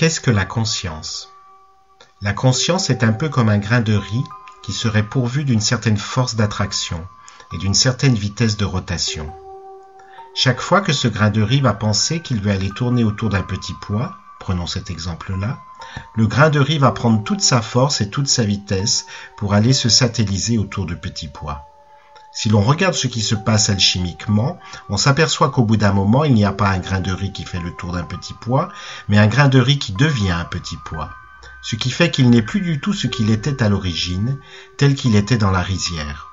Qu'est-ce que la conscience? La conscience est un peu comme un grain de riz qui serait pourvu d'une certaine force d'attraction et d'une certaine vitesse de rotation. Chaque fois que ce grain de riz va penser qu'il veut aller tourner autour d'un petit pois, prenons cet exemple-là, le grain de riz va prendre toute sa force et toute sa vitesse pour aller se satelliser autour du petit pois. Si l'on regarde ce qui se passe alchimiquement, on s'aperçoit qu'au bout d'un moment, il n'y a pas un grain de riz qui fait le tour d'un petit pois, mais un grain de riz qui devient un petit pois. Ce qui fait qu'il n'est plus du tout ce qu'il était à l'origine, tel qu'il était dans la rizière.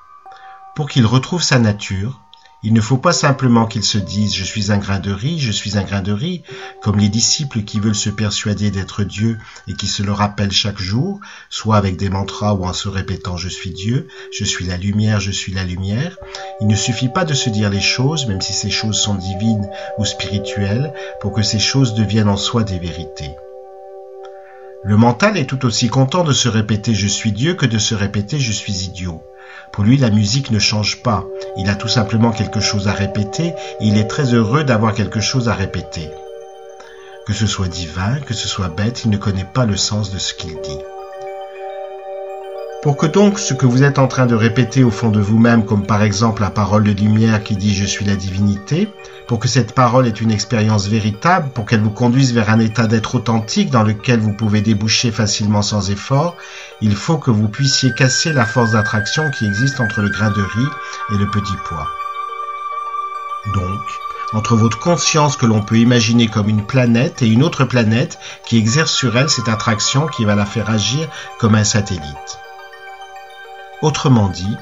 Pour qu'il retrouve sa nature, il ne faut pas simplement qu'il se dise « je suis un grain de riz, je suis un grain de riz », comme les disciples qui veulent se persuader d'être Dieu et qui se le rappellent chaque jour, soit avec des mantras ou en se répétant « je suis Dieu, je suis la lumière, je suis la lumière ». Il ne suffit pas de se dire les choses, même si ces choses sont divines ou spirituelles, pour que ces choses deviennent en soi des vérités. Le mental est tout aussi content de se répéter « je suis Dieu » que de se répéter « je suis idiot ». Pour lui, la musique ne change pas. Il a tout simplement quelque chose à répéter et il est très heureux d'avoir quelque chose à répéter. Que ce soit divin, que ce soit bête, il ne connaît pas le sens de ce qu'il dit. Pour que donc ce que vous êtes en train de répéter au fond de vous-même, comme par exemple la parole de lumière qui dit « je suis la divinité », pour que cette parole ait une expérience véritable, pour qu'elle vous conduise vers un état d'être authentique dans lequel vous pouvez déboucher facilement sans effort, il faut que vous puissiez casser la force d'attraction qui existe entre le grain de riz et le petit pois. Donc, entre votre conscience que l'on peut imaginer comme une planète et une autre planète qui exerce sur elle cette attraction qui va la faire agir comme un satellite. Autrement dit,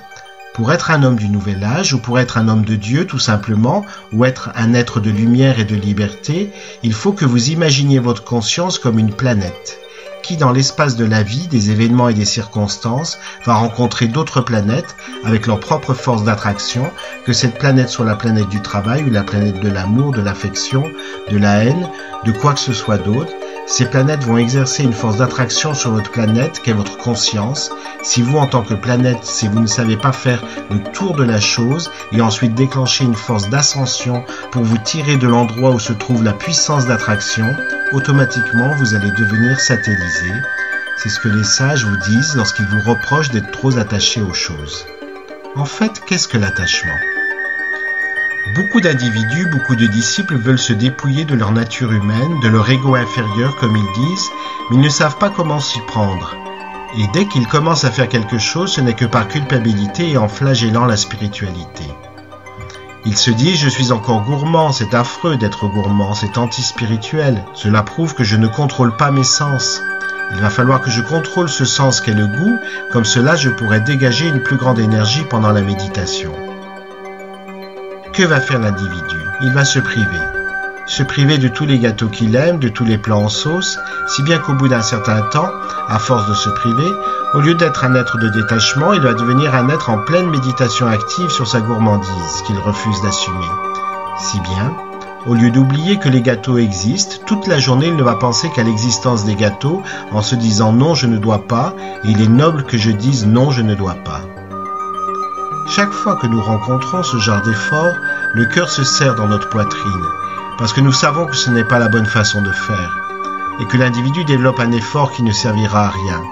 pour être un homme du nouvel âge ou pour être un homme de Dieu tout simplement, ou être un être de lumière et de liberté, il faut que vous imaginiez votre conscience comme une planète qui, dans l'espace de la vie, des événements et des circonstances, va rencontrer d'autres planètes avec leur propre force d'attraction, que cette planète soit la planète du travail ou la planète de l'amour, de l'affection, de la haine, de quoi que ce soit d'autre. Ces planètes vont exercer une force d'attraction sur votre planète, qu'est votre conscience. Si vous, en tant que planète, si vous ne savez pas faire le tour de la chose et ensuite déclencher une force d'ascension pour vous tirer de l'endroit où se trouve la puissance d'attraction, automatiquement vous allez devenir satellisé. C'est ce que les sages vous disent lorsqu'ils vous reprochent d'être trop attachés aux choses. En fait, qu'est-ce que l'attachement ? Beaucoup d'individus, beaucoup de disciples veulent se dépouiller de leur nature humaine, de leur ego inférieur comme ils disent, mais ils ne savent pas comment s'y prendre. Et dès qu'ils commencent à faire quelque chose, ce n'est que par culpabilité et en flagellant la spiritualité. Ils se disent « je suis encore gourmand, c'est affreux d'être gourmand, c'est anti-spirituel, cela prouve que je ne contrôle pas mes sens. Il va falloir que je contrôle ce sens qu'est le goût, comme cela je pourrais dégager une plus grande énergie pendant la méditation. » Que va faire l'individu? Il va se priver de tous les gâteaux qu'il aime, de tous les plats en sauce, si bien qu'au bout d'un certain temps, à force de se priver, au lieu d'être un être de détachement, il va devenir un être en pleine méditation active sur sa gourmandise, qu'il refuse d'assumer. Si bien, au lieu d'oublier que les gâteaux existent, toute la journée il ne va penser qu'à l'existence des gâteaux, en se disant non je ne dois pas, et il est noble que je dise non je ne dois pas. Chaque fois que nous rencontrons ce genre d'effort, le cœur se serre dans notre poitrine, parce que nous savons que ce n'est pas la bonne façon de faire, et que l'individu développe un effort qui ne servira à rien.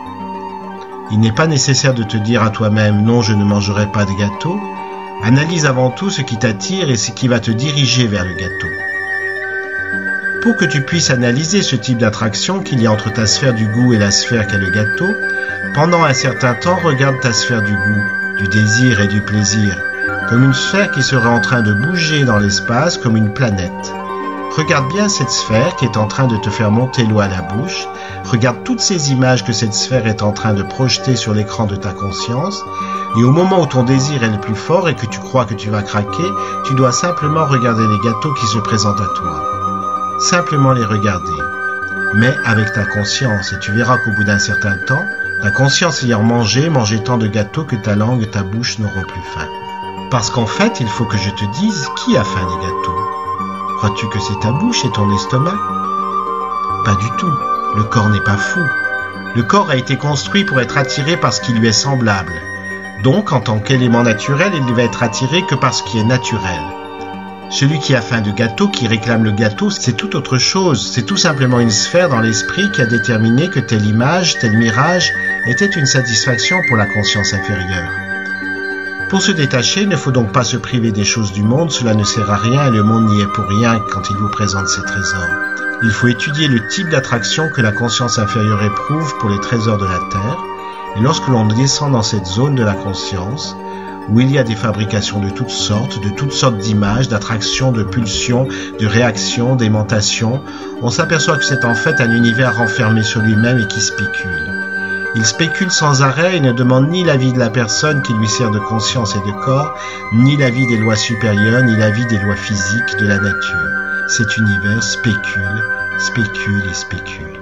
Il n'est pas nécessaire de te dire à toi-même « non, je ne mangerai pas de gâteau ». Analyse avant tout ce qui t'attire et ce qui va te diriger vers le gâteau. Pour que tu puisses analyser ce type d'attraction qu'il y a entre ta sphère du goût et la sphère qu'est le gâteau, pendant un certain temps, regarde ta sphère du goût, du désir et du plaisir, comme une sphère qui serait en train de bouger dans l'espace comme une planète. Regarde bien cette sphère qui est en train de te faire monter l'eau à la bouche, regarde toutes ces images que cette sphère est en train de projeter sur l'écran de ta conscience, et au moment où ton désir est le plus fort et que tu crois que tu vas craquer, tu dois simplement regarder les gâteaux qui se présentent à toi. Simplement les regarder, mais avec ta conscience, et tu verras qu'au bout d'un certain temps, ta conscience ayant mangé tant de gâteaux que ta langue et ta bouche n'auront plus faim. Parce qu'en fait, il faut que je te dise qui a faim des gâteaux. Crois-tu que c'est ta bouche et ton estomac? Pas du tout. Le corps n'est pas fou. Le corps a été construit pour être attiré par ce qui lui est semblable. Donc, en tant qu'élément naturel, il ne va être attiré que par ce qui est naturel. Celui qui a faim de gâteau, qui réclame le gâteau, c'est tout autre chose. C'est tout simplement une sphère dans l'esprit qui a déterminé que telle image, tel mirage était une satisfaction pour la conscience inférieure. Pour se détacher, il ne faut donc pas se priver des choses du monde, cela ne sert à rien et le monde n'y est pour rien quand il vous présente ses trésors. Il faut étudier le type d'attraction que la conscience inférieure éprouve pour les trésors de la Terre, et lorsque l'on descend dans cette zone de la conscience, où il y a des fabrications de toutes sortes d'images, d'attractions, de pulsions, de réactions, d'aimantations, on s'aperçoit que c'est en fait un univers renfermé sur lui-même et qui spécule. Il spécule sans arrêt et ne demande ni l'avis de la personne qui lui sert de conscience et de corps, ni l'avis des lois supérieures, ni l'avis des lois physiques de la nature. Cet univers spécule, spécule et spécule.